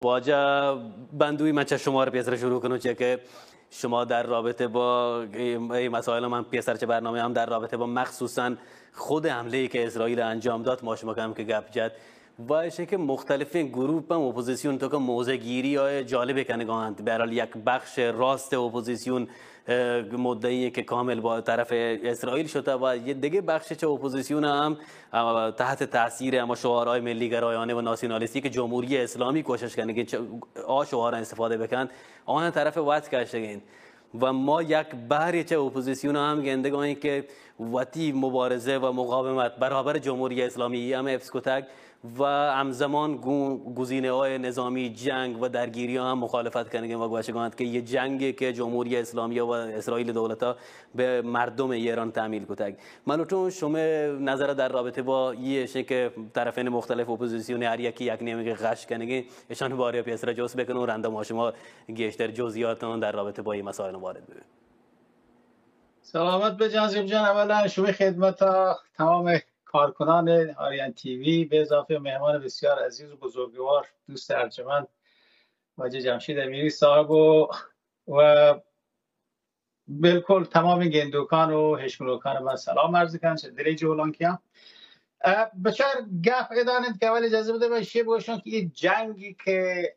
واجه بندوی من چه شما رو پیسر شروع کنم چه که شما در رابطه با این مسائل من پیسر چه برنامه هم در رابطه با مخصوصا خود حمله ای که اسرائیل انجام داد ما شما کم که گپ جد و ایشه که مختلفین گروه هم اپوزیسیون تو که موضع گیری های جالب کنگاند برحال یک بخش راست اپوزیسیون مدعی که کامل با طرف اسرائیل شده و یه دیگه بخش چه اپوزیسیون هم تحت تاثیر اما شعارهای ملی گرایانه و ناسیونالیستی که جمهوری اسلامی کوشش کنه که شعار استفاده بکن آن طرف وقت کشتگین و ما یک بحری چه اپوزیسیون هم گندگانی که وقتی مبارزه و مقاومت برابر جمهوری اسلامی هم افس کتک و همزمان گزینه های نظامی جنگ و درگیری هم مخالفت کنند و گوشگاند که یه جنگی که جمهوری اسلامی و اسرائیل دولتا به مردم ایران تعمیل کتگ منوتون شما نظر در رابطه با یه که طرفین مختلف اپوزیسیون هر یکی یک نیمه غش کنگی اشان باریا پیسر جوس بکنن و رنده ما شما گشتر جزئیاتون در رابطه با این مسائل وارد ببین. سلامت به جناب جان. اولا شما خدمت تمام کارکنان آریان تیوی به اضافه مهمان بسیار عزیز و بزرگوار دوست ارجمند واجد جمشید امیری صاحب و بالکل تمام گندوکان و هشملوکان من سلام عرض کنم. دلی جولان کیم بچار گپ ادانید که اول اجازه بده باشه بگوشم که این جنگی که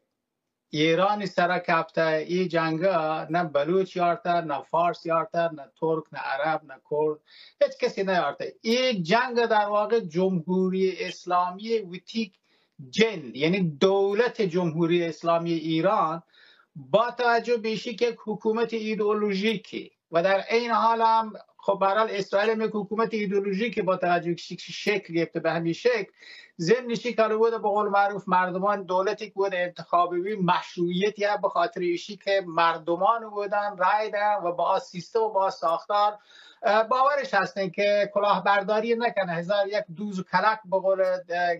ایرانی سر کپته این جنگا نه بلوچ یارته نه فارس یارته نه ترک نه عرب نه کرد هیچ کسی نیارته. این جنگ در واقع جمهوری اسلامی ویتیک جن یعنی دولت جمهوری اسلامی ایران با توجه بیشی که حکومت ایدئولوژیکی و در این حال هم خب برحال اسرائیل هم یک حکومت ایدئولوژیکی با توجه شکل گرفته به همین شکل ضمنشی که بود به قول معروف مردمان دولتی که بود انتخابی مشروعیتی هم به خاطر ایشی که مردمان بودن رای دادن و با سیستم و با ساختار باورش هستن که کلاهبرداری نکنه هزار یک دوز و کلک به قول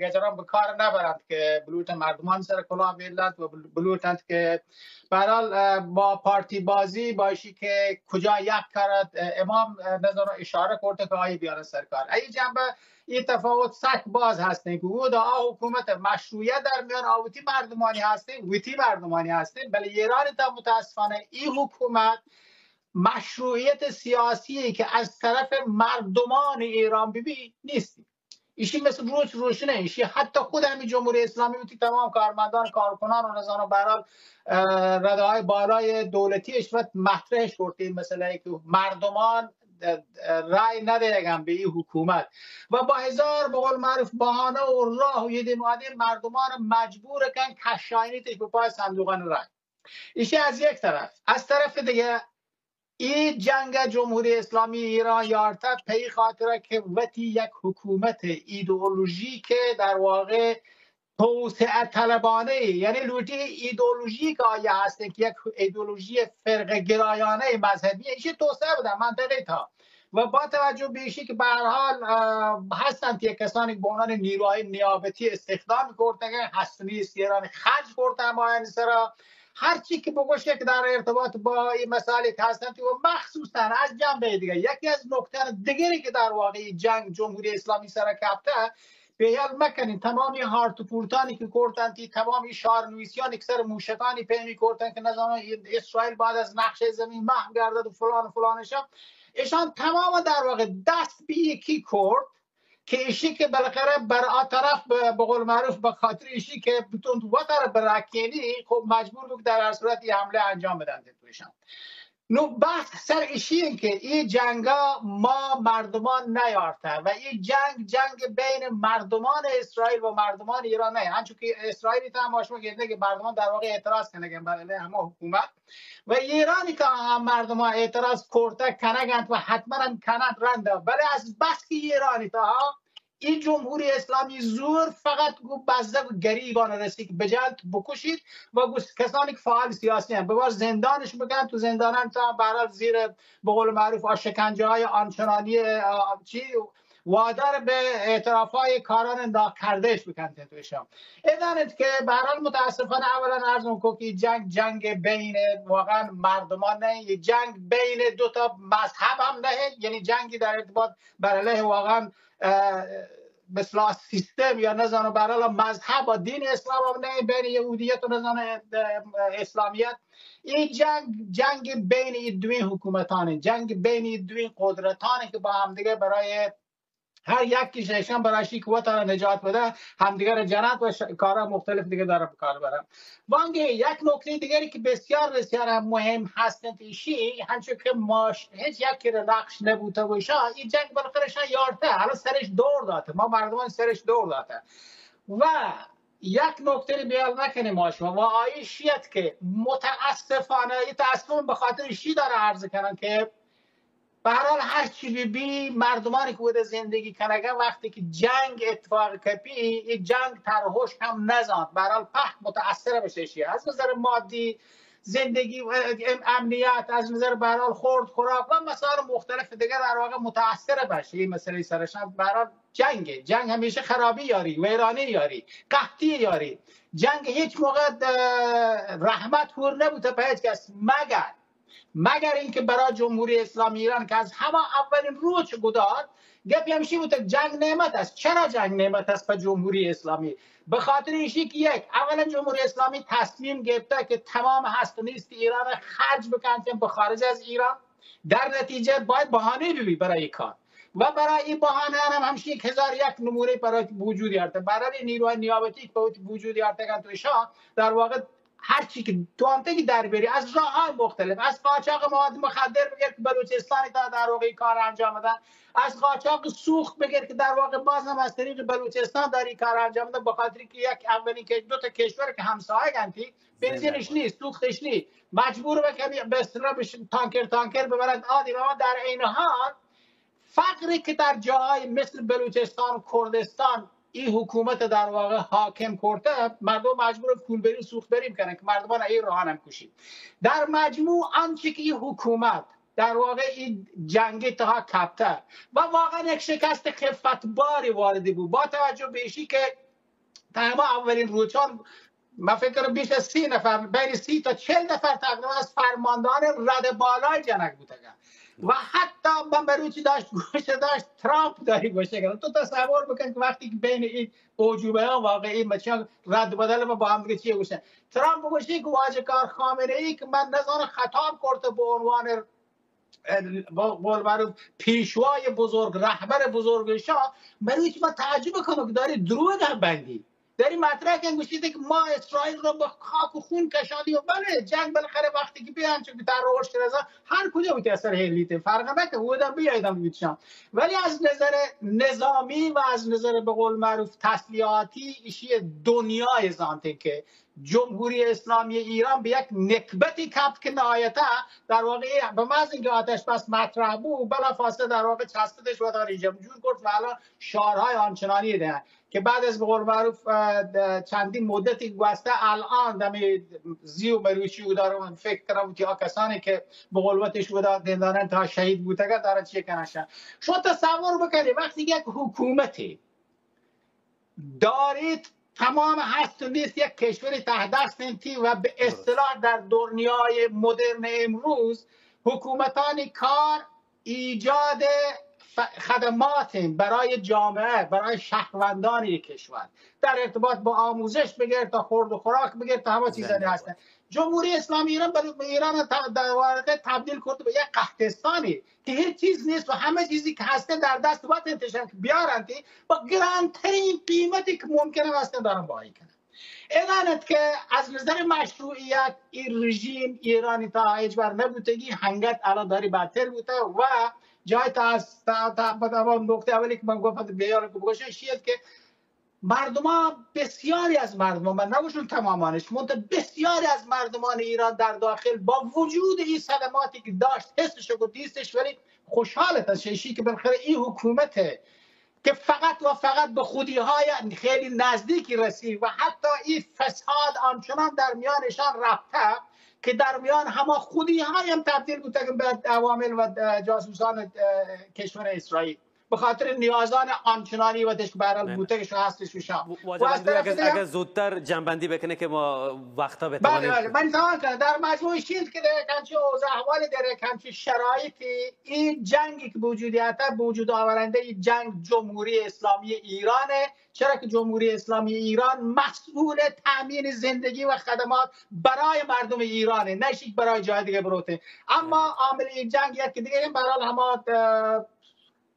گجران به کار نبرند که بلوت مردمان سر کلاه بیلند و بلوتند که برحال با پارتی بازی باشی که کجا یک کرد امام نظر اشاره کرده که آیه بیان سرکار ای جنبه این تفاوت سک باز هستن که او دا حکومت مشروعیت در میان آوتی مردمانی هستن ویتی مردمانی هستن بله ایران تا متاسفانه این حکومت مشروعیت سیاسی که از طرف مردمان ایران ببین نیست. ایشی مثل روشنه ایشی حتی خود همین جمهوری اسلامی بودی تمام کارمندان کارکنان و نظام برحال رده های بالای دولتیش و مطرحش کرده این مسئله که مردمان رای ندهگن به این حکومت و با هزار به قول معروف بهانه و راه و یه مردمان مجبور کن کشاینیتش به پای صندوقان رای. ایشی از یک طرف. از طرف دیگه این جنگ جمهوری اسلامی ایران یارته پی خاطره که وقتی یک حکومت ایدئولوژی که در واقع توسعه طلبانه یعنی لوتی ایدئولوژی که آیا هستن که یک ایدئولوژی فرق گرایانه مذهبی ایشی توسعه بودن منطقه تا و با توجه به ایشی که به هر حال هستند که کسانی که به عنوان نیروهای نیابتی استخدام کردن هستنی ایران خرج کردن ما سرا هر چی که بگوشه که در ارتباط با این مسائلی که هستند و مخصوصا از جنبه دیگه یکی از نکته دیگری که در واقع جنگ جمهوری اسلامی سر کپته بیان مکنین تمامی هارت و پورتانی که کردند تمامی شعارنویسیان اکثر موشکانی پیمی کردند که نظام اسرائیل بعد از نقشه زمین محو گردد و فلان و فلانش ایشان تمام در واقع دست به یکی کرد که ایشی که بالاخره بر طرف به قول معروف به خاطر ایشی که بتون و طرف برکنی خب مجبور بود در هر صورت این حمله انجام بدن توشان. نو بحث سر ایشی که این جنگا ما مردمان نیارته و این جنگ بین مردمان اسرائیل و مردمان ایران نه هنچون که اسرائیلی تا ماشما گفته که مردمان در واقع اعتراض کنگن برای همه حکومت و ایرانی که هم مردمان اعتراض کرده کنگند و حتما هم کند رنده ولی از بس که ایرانی تا این جمهوری اسلامی زور فقط بزده و گریبان رسی که بجلد بکشید و کسانی که فعال سیاسی هم ببار زندانش بگن تو زندانان تا برای زیر به قول معروف شکنجه های آنچنانی وادار به اعتراف های کاران ناکردهش بکنید توشم ادانید که برحال متاسفانه اولا عرض میکنم که جنگ بین واقعا مردمان نه یه جنگ بین دو تا مذهب هم نه یعنی جنگی در ارتباط بر علیه واقعا مثلا سیستم یا نزانه برای مذهب و دین اسلام و نه بین یهودیت و نزانه اسلامیت. این جنگ بین این دوی حکومتانه، جنگ بین این دوی قدرتانه که با هم دیگه برای هر یکیش ایشان برای شی قوت را نجات بده همدیگر جنت و کارا مختلف دیگه داره بکار برم. وانگه یک نکته دیگری که بسیار بسیار مهم هست ایشی همچون که ماش هیچ یکی را نقش نبوده باشه این جنگ بالاخره شان یارته حالا سرش دور داده، ما مردمان سرش دور داده و یک نکته رو بیان نکنیم ما شما و آیشیت که متاسفانه تاسفانه به خاطر شی داره عرض کنن که به هر حال هر چی بی مردمانی که بوده زندگی کنگه وقتی که جنگ اتفاق کپی این جنگ ترهوش هم نزاند به هر حال پخت متاثر بشه شی از نظر مادی زندگی و امنیت از نظر به هر حال خورد خوراک و مسائل مختلف دیگه در واقع متاثر بشه. این مسئله سرشان به هر حال جنگ همیشه خرابی یاری، ویرانی یاری، قحطی یاری. جنگ هیچ موقع رحمت هور نبوده به هیچ کس مگر اینکه برای جمهوری اسلامی ایران که از همه اولین روز گذاشت گپی همیشه بوده جنگ نعمت است. چرا جنگ نعمت است به جمهوری اسلامی؟ به خاطر اینکه یک اولا جمهوری اسلامی تصمیم گرفته که تمام هست و نیست ایران را خرج بکنه به خارج از ایران، در نتیجه باید بهانه بیابی برای کار و برای این بهانه هم همیشه 1001 نمونه برای وجود آورده. برای نیروهای نیابتی که وجود آورده توشا در واقع هر چی که توانته در بری از راه‌های مختلف، از قاچاق مواد مخدر بگیر که بلوچستانی تا در واقع کار انجام دادن، از قاچاق سوخت بگیر که در واقع باز هم از طریق بلوچستان در این کار انجام دادن، به خاطر که یک اولین که دو تا کشور که همسایه گنتی بنزینش نیست، سوختش نیست، مجبور به اصطلاح تانکر ببرند عادی. و در این حال فقری که در جاهای مثل بلوچستان و کردستان این حکومت در واقع حاکم کرده، مردم مجبور پول بریم سوخت بریم کنن که مردمان این راهان هم کشید. در مجموع آنچه که این حکومت در واقع این جنگی تا کپته و واقعا یک شکست خفتباری واردی بود با توجه به اینکه که تمام اولین روزان من فکر کنم بیش از 30 نفر بین 30 تا 40 نفر تقریبا از فرماندهان رد بالای جنگ بودن و حتی من بروچی داشت ترامپ داری باشه کنم. تو تصور بکن که وقتی که بین این اوجوبه ها واقعی مچان رد بدل با هم دیگه چیه باشه، ترامپ باشه که واجهکار خامنه ای که من نظر خطاب کرده به عنوان قول معروف پیشوای بزرگ رهبر بزرگ شاه، بروچی من تعجب کنم که داری درود هم بندی داری مطرح کن گوشیده که ما اسرائیل رو به خاک و خون کشاندیم و بله جنگ بالاخره وقتی که بیان چون که در روش کرده هر کجا بود اثر هلیته فرق نکنه بودم بیایدم بیتشم، ولی از نظر نظامی و از نظر به قول معروف تسلیحاتی ایشی دنیای زانته که جمهوری اسلامی ایران به یک نکبتی کپت که نهایتا در واقع به محض اینکه آتش بس مطرح بود بلافاصله در واقع چسبیدش و داره جور کرد و الان شعارهای آنچنانی ده که بعد از به قول معروف چندین مدتی گذشته الان دمی زیو مروچی دارم فکر کنم که کسانی که به قولوتش دندانن تا شهید بوده دارن چیه کنشن. شما تصور بکنید وقتی یک حکومتی دارید تمام هست و نیست یک کشور تحت دست انتی و به اصطلاح در دنیای مدرن امروز حکومتان کار ایجاد خدمات برای جامعه برای شهروندان یک کشور در ارتباط با آموزش بگیر تا خورد و خوراک بگیر تا همه چیزانی هستن. جمهوری اسلامی ایران در واقع تبدیل کرده به یک قحطستانی که هیچ چیز نیست و همه چیزی که هسته در دست باید انتشار بیارند با گرانترین قیمتی که ممکنه هسته دارن باید کنن. اینانت که از نظر مشروعیت این رژیم ایرانی تا اجبر نبودگی هنگت الان داری بدتر بوده و جای تا از نقطه اولی که من گفتم بیان که بگوشن شید که مردمان بسیاری از مردمان من نگوشون تمامانش منتها بسیاری از مردمان ایران در داخل با وجود این صدماتی که داشت حسش و دیستش ولی خوشحالت از شیشی که بالاخره این حکومته که فقط و فقط به خودی‌های خیلی نزدیکی رسید و حتی این فساد آنچنان در میانشان رفته که در میان همه خودی‌های هم تبدیل بوده به عوامل و جاسوسان کشور اسرائیل به خاطر نیازان آنچنانی وقتش که برای بوتهش هستش شام اگر زودتر جنبندی بکنه که ما وقتا بتوانیم. بله من تمام کردم. در مجموع چیز که در کنچه اوضاع احوال در کنچه شرایطی این جنگی که وجودیت وجود آورنده این جنگ جمهوری اسلامی ایرانه، چرا که جمهوری اسلامی ایران مسئول تامین زندگی و خدمات برای مردم ایرانه، نه شیک برای جای دیگه بروته. اما عامل این جنگ یک که دیگه برای همات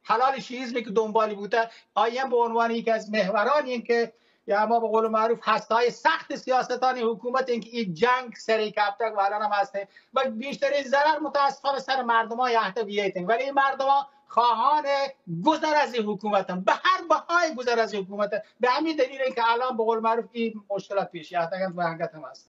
حلال شیعیزمی که دنبالی بوده آیم به عنوان یکی از محوران این که یا ما به قول معروف هستهای سخت سیاستان حکومت این که این جنگ سری کپتک و الان هم هسته و بیشترین ضرر متاسفانه سر مردم های احتویتن، ولی این مردم ها خواهان گذر از این حکومت هم، به هر بهای گذر از این حکومت هم. به همین دلیل که الان به قول معروف این مشکلات پیش احتیاج به هنگت هم هست.